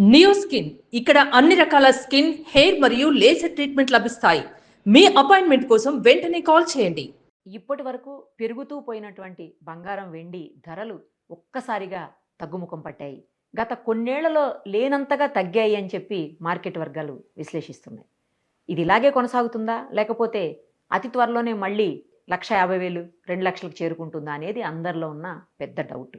Neo skin ఇక్కడ అన్ని రకాల స్కిన్, హెయిర్ మరియు లేజర్ ట్రీట్మెంట్ లభిస్తాయి. మీ అపాయింట్మెంట్ కోసం వెంటనే కాల్ చేయండి. ఇప్పటి వరకు పెరుగుతూ పోయినటువంటి బంగారం, వెండి ధరలు ఒక్కసారిగా తగ్గుముఖం పట్టాయి. గత కొన్నేళ్లలో లేనంతగా తగ్గాయి అని చెప్పి మార్కెట్ వర్గాలు విశ్లేషిస్తున్నాయి. ఇది ఇలాగే కొనసాగుతుందా? లేకపోతే అతి త్వరలోనే మళ్ళీ 1,50,000, 2,00,000కి చేరుకుంటుందా అనేది అందరిలో ఉన్న పెద్ద డౌట్.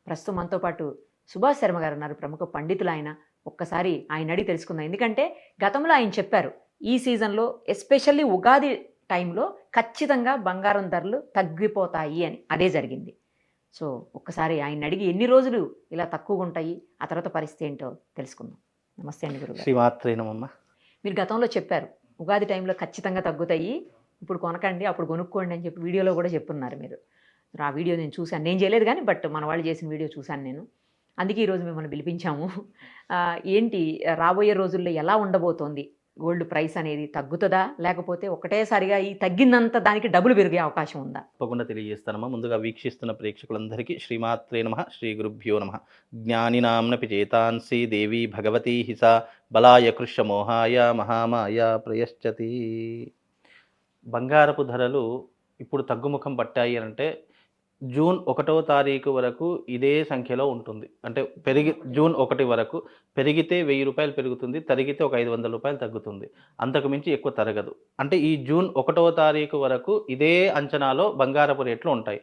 ప్రస్తుతం మనతో పాటు సుభాష్ శర్మ గారు ఉన్నారు. ప్రముఖ పండితులు ఆయన. ఒక్కసారి ఆయన అడిగి తెలుసుకుందాం. ఎందుకంటే గతంలో ఆయన చెప్పారు, ఈ సీజన్లో ఎస్పెషల్లీ ఉగాది టైంలో ఖచ్చితంగా బంగారం ధరలు తగ్గిపోతాయి అని. అదే జరిగింది. సో ఒక్కసారి ఆయన అడిగి ఎన్ని రోజులు ఇలా తక్కువగా ఉంటాయి, ఆ తర్వాత పరిస్థితి ఏంటో తెలుసుకుందాం. నమస్తే అండి గురుగారు. శ్రీమాత్రే నమః. మీరు గతంలో చెప్పారు ఉగాది టైంలో ఖచ్చితంగా తగ్గుతాయి, ఇప్పుడు కొనకండి, అప్పుడు కొనుక్కోండి అని చెప్పి వీడియోలో కూడా చెప్పున్నారు మీరు. ఆ వీడియో నేను చూశాను. నేను చేయలేదు కానీ బట్ మన వాళ్ళు చేసిన వీడియో చూశాను నేను. అందుకే ఈరోజు మిమ్మల్ని పిలిపించాము. ఏంటి రాబోయే రోజుల్లో ఎలా ఉండబోతోంది? గోల్డ్ ప్రైస్ అనేది తగ్గుతుందా, లేకపోతే ఒకటేసారిగా ఈ తగ్గినంత దానికి డబ్బులు పెరిగే అవకాశం ఉందా? తప్పకుండా తెలియజేస్తానమ్మా. ముందుగా వీక్షిస్తున్న ప్రేక్షకులందరికీ శ్రీమాత్రే నమః, శ్రీ గురుభ్యో నమః. జ్ఞానినాంనపి చేతాంసి దేవి భగవతి హిసా బలాయ కృష్య మోహాయ మహామాయ ప్రయశ్చతి. బంగారపు ధరలు ఇప్పుడు తగ్గుముఖం పట్టాయి అంటే జూన్ 1వ తారీఖు వరకు ఇదే సంఖ్యలో ఉంటుంది. అంటే జూన్ 1 వరకు పెరిగితే 1000 రూపాయలు పెరుగుతుంది, తరిగితే ఒక 500 రూపాయలు తగ్గుతుంది. అంతకు మించి ఎక్కువ తరగదు. అంటే ఈ జూన్ 1వ తారీఖు వరకు ఇదే అంచనాలో బంగారపు రేట్లు ఉంటాయి.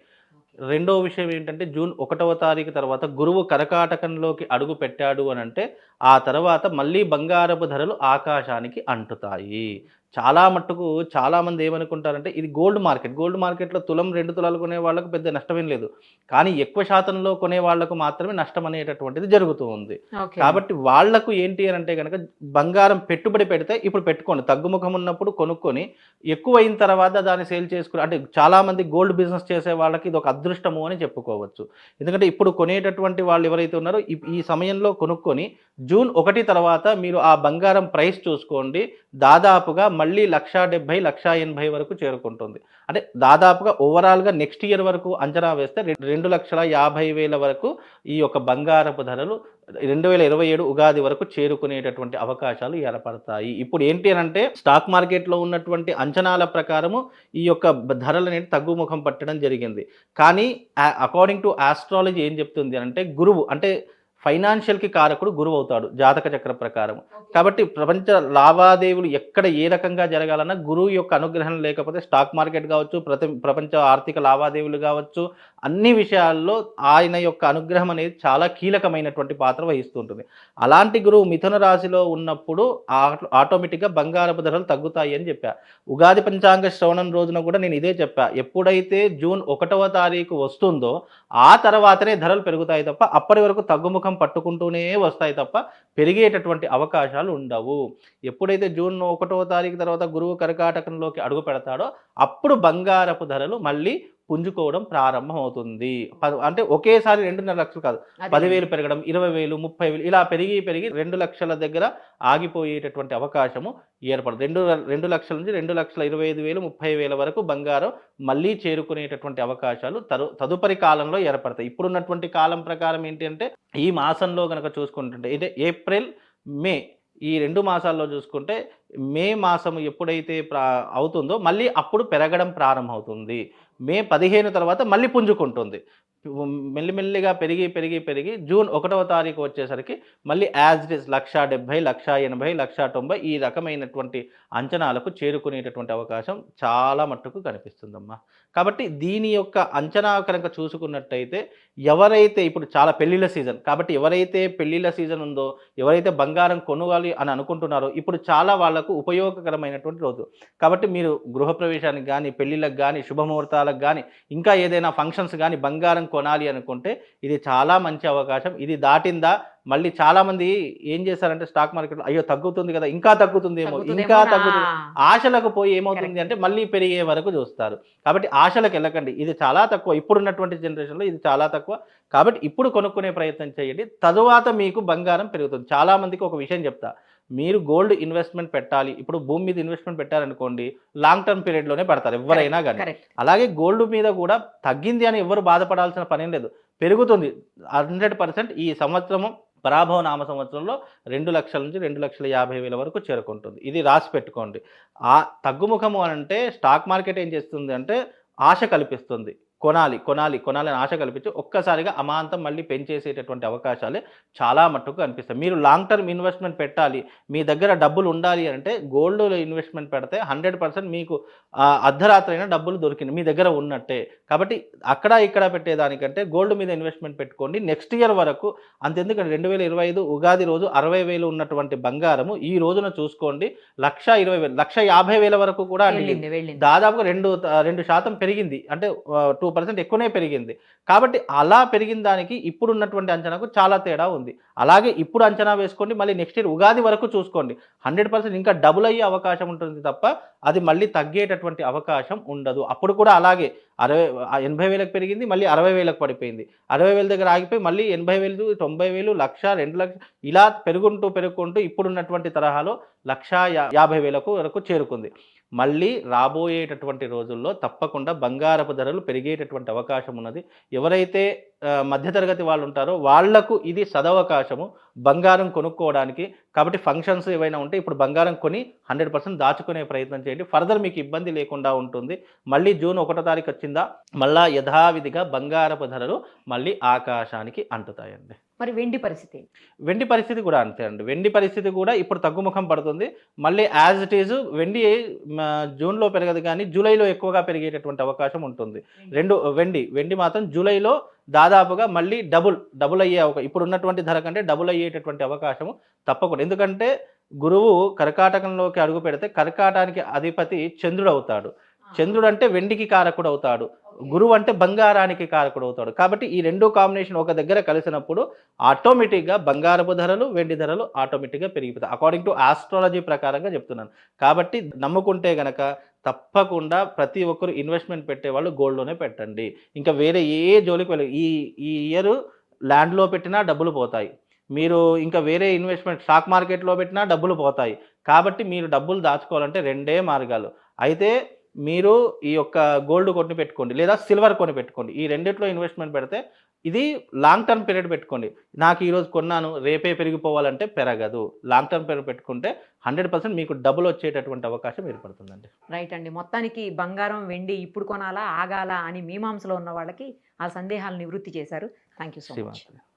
రెండో విషయం ఏంటంటే జూన్ 1వ తారీఖు తర్వాత గురువు కర్కాటకంలోకి అడుగు పెట్టాడు అని అంటే ఆ తర్వాత మళ్ళీ బంగారపు ధరలు ఆకాశానికి అంటుతాయి. చాలా మట్టుకు చాలామంది ఏమనుకుంటారంటే ఇది గోల్డ్ మార్కెట్. గోల్డ్ మార్కెట్లో తులం 2 తులాలు కొనే వాళ్ళకు పెద్ద నష్టమేం లేదు. కానీ ఎక్కువ శాతంలో కొనే వాళ్లకు మాత్రమే నష్టం అనేటటువంటిది జరుగుతూ ఉంది. కాబట్టి వాళ్లకు ఏంటి అని అంటే కనుక బంగారం పెట్టుబడి పెడితే ఇప్పుడు పెట్టుకోండి, తగ్గుముఖం ఉన్నప్పుడు కొనుక్కొని ఎక్కువ అయిన తర్వాత దాన్ని సేల్ చేసుకుని, అంటే చాలామంది గోల్డ్ బిజినెస్ చేసే వాళ్ళకి ఇది ఒక అదృష్టము అని చెప్పుకోవచ్చు. ఎందుకంటే ఇప్పుడు కొనేటటువంటి వాళ్ళు ఎవరైతే ఉన్నారో ఈ సమయంలో కొనుక్కొని జూన్ 1 తర్వాత మీరు ఆ బంగారం ప్రైస్ చూసుకోండి, దాదాపుగా మళ్ళీ 1,70,000, 1,80,000 వరకు చేరుకుంటుంది. అంటే దాదాపుగా ఓవరాల్గా నెక్స్ట్ ఇయర్ వరకు అంచనా వేస్తే 2,50,000 వరకు ఈ యొక్క బంగారపు ధరలు 2027 ఉగాది వరకు చేరుకునేటటువంటి అవకాశాలు ఏర్పడతాయి. ఇప్పుడు ఏంటి అని అంటే స్టాక్ మార్కెట్లో ఉన్నటువంటి అంచనాల ప్రకారము ఈ యొక్క ధరలు అనేది తగ్గుముఖం పట్టడం జరిగింది. కానీ అకార్డింగ్ టు ఆస్ట్రాలజీ ఏం చెప్తుంది అంటే గురువు అంటే ఫైనాన్షియల్కి కారకుడు గురువు అవుతాడు జాతక చక్ర ప్రకారం. కాబట్టి ప్రపంచ లావాదేవీలు ఎక్కడ ఏ రకంగా జరగాలన్నా గురువు యొక్క అనుగ్రహం లేకపోతే స్టాక్ మార్కెట్ కావచ్చు, ప్రపంచ ఆర్థిక లావాదేవీలు కావచ్చు, అన్ని విషయాల్లో ఆయన యొక్క అనుగ్రహం అనేది చాలా కీలకమైనటువంటి పాత్ర వహిస్తుంటుంది. అలాంటి గురువు మిథున రాశిలో ఉన్నప్పుడు ఆటోమేటిక్గా బంగారపు ధరలు తగ్గుతాయి అని చెప్పా. ఉగాది పంచాంగ శ్రవణం రోజున కూడా నేను ఇదే చెప్పా. ఎప్పుడైతే జూన్ 1వ తారీఖు వస్తుందో ఆ తర్వాతనే ధరలు పెరుగుతాయి తప్ప అప్పటి వరకు తగ్గుముఖం పట్టుకుంటూనే వస్తాయి తప్ప పెరిగేటటువంటి అవకాశాలు ఉండవు. ఎప్పుడైతే జూన్ 1వ తారీఖు తర్వాత గురువు కర్కాటకంలోకి అడుగు పెడతాడో అప్పుడు బంగారపు ధరలు మళ్ళీ పుంజుకోవడం ప్రారంభం అవుతుంది. అంటే ఒకేసారి 2.5 లక్షలు కాదు, 10,000 పెరగడం, 20,000, 30,000 ఇలా పెరిగి 2 లక్షల దగ్గర ఆగిపోయేటటువంటి అవకాశము ఏర్పడుతుంది. 2 లక్షల నుంచి 2,25,000, 30,000 వరకు బంగారం మళ్ళీ చేరుకునేటటువంటి అవకాశాలు తదుపరి కాలంలో ఏర్పడతాయి. ఇప్పుడున్నటువంటి కాలం ప్రకారం ఏంటి అంటే ఈ మాసంలో కనుక చూసుకుంటుంటే అంటే ఏప్రిల్, మే ఈ 2 మాసాల్లో చూసుకుంటే మే మాసం ఎప్పుడైతే అవుతుందో మళ్ళీ అప్పుడు పెరగడం ప్రారంభమవుతుంది. మే 15 తర్వాత మళ్ళీ పుంజుకుంటుంది. మెల్లిమెల్లిగా పెరిగి జూన్ 1వ తారీఖు వచ్చేసరికి మళ్ళీ యాజ్ ఇట్ ఈస్ 1,70,000, 1,80,000, 1,90,000 ఈ రకమైనటువంటి అంచనాలకు చేరుకునేటటువంటి అవకాశం చాలా మట్టుకు కనిపిస్తుందమ్మా. కాబట్టి దీని యొక్క అంచనా కనుక చూసుకున్నట్టయితే ఎవరైతే ఇప్పుడు చాలా పెళ్లిళ్ళ సీజన్ కాబట్టి ఎవరైతే పెళ్లిళ్ళ సీజన్ ఉందో, ఎవరైతే బంగారం కొనుగోలు అని అనుకుంటున్నారో ఇప్పుడు చాలా వాళ్లకు ఉపయోగకరమైనటువంటి రోజు. కాబట్టి మీరు గృహప్రవేశానికి కానీ, పెళ్లిళ్ళకు కానీ, శుభముహూర్తాలకు కానీ, ఇంకా ఏదైనా ఫంక్షన్స్ కానీ బంగారం కొనాలి అనుకుంటే ఇది చాలా మంచి అవకాశం. ఇది దాటిందా మళ్ళీ చాలామంది ఏం చేశారంటే స్టాక్ మార్కెట్లో అయ్యో తగ్గుతుంది కదా, ఇంకా తగ్గుతుందేమో, ఇంకా తగ్గుతుంది ఆశలకు పోయి ఏమవుతుంది అంటే మళ్ళీ పెరిగే వరకు చూస్తారు. కాబట్టి ఆశలకు వెళ్ళకండి, ఇది చాలా తక్కువ. ఇప్పుడున్నటువంటి జనరేషన్లో ఇది చాలా తక్కువ. కాబట్టి ఇప్పుడు కొనుక్కునే ప్రయత్నం చేయండి, తరువాత మీకు బంగారం పెరుగుతుంది. చాలామందికి ఒక విషయం చెప్తా, మీరు గోల్డ్ ఇన్వెస్ట్మెంట్ పెట్టాలి, ఇప్పుడు భూమి మీద ఇన్వెస్ట్మెంట్ పెట్టారనుకోండి లాంగ్ టర్మ్ పీరియడ్లోనే పెడతారు ఎవరైనా కానీ. అలాగే గోల్డ్ మీద కూడా తగ్గింది అని ఎవరు బాధపడాల్సిన పని లేదు, పెరుగుతుంది 100%. ఈ సంవత్సరము పరాభవ నామ సంవత్సరంలో 2,00,000 నుంచి 2,50,000 వరకు చేరుకుంటుంది. ఇది రాసి పెట్టుకోండి. ఆ తగ్గుముఖము అనంటే స్టాక్ మార్కెట్ ఏం చేస్తుంది అంటే ఆశ కల్పిస్తుంది. కొనాలి, కొనాలి, కొనాలి అని ఆశ కల్పించి ఒక్కసారిగా అమాంతం మళ్ళీ పెంచేసేటటువంటి అవకాశాలే చాలా మట్టుకు కనిపిస్తాయి. మీరు లాంగ్ టర్మ్ ఇన్వెస్ట్‌మెంట్ పెట్టాలి, మీ దగ్గర డబ్బులు ఉండాలి అంటే గోల్డ్‌లో ఇన్వెస్ట్‌మెంట్ పెడితే 100% మీకు అర్ధరాత్రి అయినా డబ్బులు దొరికింది మీ దగ్గర ఉన్నట్టే. కాబట్టి అక్కడ ఇక్కడ పెట్టేదానికంటే గోల్డ్ మీద ఇన్వెస్ట్‌మెంట్ పెట్టుకోండి. నెక్స్ట్ ఇయర్ వరకు అంతెందుకండి 2025 ఉగాది రోజు 60,000 ఉన్నటువంటి బంగారము ఈ రోజున చూసుకోండి 1,20,000 1,50,000 వరకు కూడా అండి వెళ్ళింది. దాదాపుగా 2% పెరిగింది. అంటే 2% ఎక్కువనే పెరిగింది. కాబట్టి అలా పెరిగిన దానికి ఇప్పుడున్నటువంటి అంచనాకు చాలా తేడా ఉంది. అలాగే ఇప్పుడు అంచనా వేసుకోండి. మళ్ళీ నెక్స్ట్ ఇయర్ ఉగాది వరకు చూసుకోండి. 100% ఇంకా డబుల్ అయ్యే అవకాశం ఉంటుంది తప్ప అది మళ్ళీ తగ్గేటటువంటి అవకాశం ఉండదు. అప్పుడు కూడా అలాగే 80,000కి పెరిగింది. మళ్ళీ 60,000కి పడిపోయింది. 60,000 దగ్గర ఆగిపోయి మళ్ళీ 80,000, 90,000, 1,00,000, 2,00,000 ఇలా పెరుగుకుంటూ ఇప్పుడున్నటువంటి తరహాలో 1,50,000 వరకు చేరుకుంది. మళ్ళీ రాబోయేటటువంటి రోజుల్లో తప్పకుండా బంగారపు ధరలు పెరిగేటటువంటి అవకాశం ఉన్నది. ఎవరైతే మధ్యతరగతి వాళ్ళు ఉంటారో వాళ్లకు ఇది సదవకాశము బంగారం కొనుక్కోవడానికి. కాబట్టి ఫంక్షన్స్ ఏవైనా ఉంటే ఇప్పుడు బంగారం కొని 100% దాచుకునే ప్రయత్నం చేయండి. ఫర్దర్ మీకు ఇబ్బంది లేకుండా ఉంటుంది. మళ్ళీ జూన్ 1వ తారీఖు వచ్చిందా మళ్ళా యథావిధిగా బంగారపు ధరలు మళ్ళీ ఆకాశానికి అంటుతాయండి. మరి వెండి పరిస్థితి? వెండి పరిస్థితి కూడా అంతే అండి. వెండి పరిస్థితి కూడా ఇప్పుడు తగ్గుముఖం పడుతుంది. మళ్ళీ యాజ్ ఇట్ ఈజ్ వెండి జూన్‌లో పెరగదు కానీ జూలైలో ఎక్కువగా పెరిగేటటువంటి అవకాశం ఉంటుంది. వెండి మాత్రం జూలైలో దాదాపుగా మళ్ళీ డబుల్ అయ్యే ఇప్పుడున్నటువంటి ధర కంటే డబుల్ అయ్యేటటువంటి అవకాశం తప్పకుండా. ఎందుకంటే గురువు కర్కాటకంలోకి అడుగు పెడితే కర్కాటానికి అధిపతి చంద్రుడు అవుతాడు. చంద్రుడు అంటే వెండికి కారకుడు అవుతాడు. గురువు అంటే బంగారానికి కారకుడు అవుతాడు. కాబట్టి ఈ రెండు కాంబినేషన్ ఒక దగ్గర కలిసినప్పుడు ఆటోమేటిక్గా బంగారపు ధరలు, వెండి ధరలు ఆటోమేటిక్గా పెరిగిపోతాయి. అకార్డింగ్ టు ఆస్ట్రాలజీ ప్రకారంగా చెప్తున్నాను. కాబట్టి నమ్ముకుంటే గనక తప్పకుండా ప్రతి ఒక్కరు ఇన్వెస్ట్మెంట్ పెట్టేవాళ్ళు గోల్డ్‌లోనే పెట్టండి. ఇంకా వేరే ఏ జోలికి వెళ్ళ ఈ ఇయర్ ల్యాండ్‌లో పెట్టినా డబ్బులు పోతాయి. మీరు ఇంకా వేరే ఇన్వెస్ట్మెంట్ స్టాక్ మార్కెట్‌లో పెట్టినా డబ్బులు పోతాయి. కాబట్టి మీరు డబ్బులు దాచుకోవాలంటే రెండే మార్గాలు. అయితే మీరు ఈ యొక్క గోల్డ్ కొని పెట్టుకోండి లేదా సిల్వర్ కొని పెట్టుకోండి. ఈ రెండిట్లో ఇన్వెస్ట్‌మెంట్ పెడితే ఇది లాంగ్ టర్మ్ పీరియడ్ పెట్టుకోండి. నాకు ఈరోజు కొన్నాను రేపే పెరిగిపోవాలంటే పెరగదు. లాంగ్ టర్మ్ పీరియడ్ పెట్టుకుంటే 100% మీకు డబుల్ వచ్చేటటువంటి అవకాశం ఏర్పడుతుందండి. రైట్ అండి. మొత్తానికి బంగారం, వెండి ఇప్పుడు కొనాలా, ఆగాలా అని మీమాంసలో ఉన్న వాళ్ళకి ఆ సందేహాలు నివృత్తి చేశారు. Thank you so much. Srimata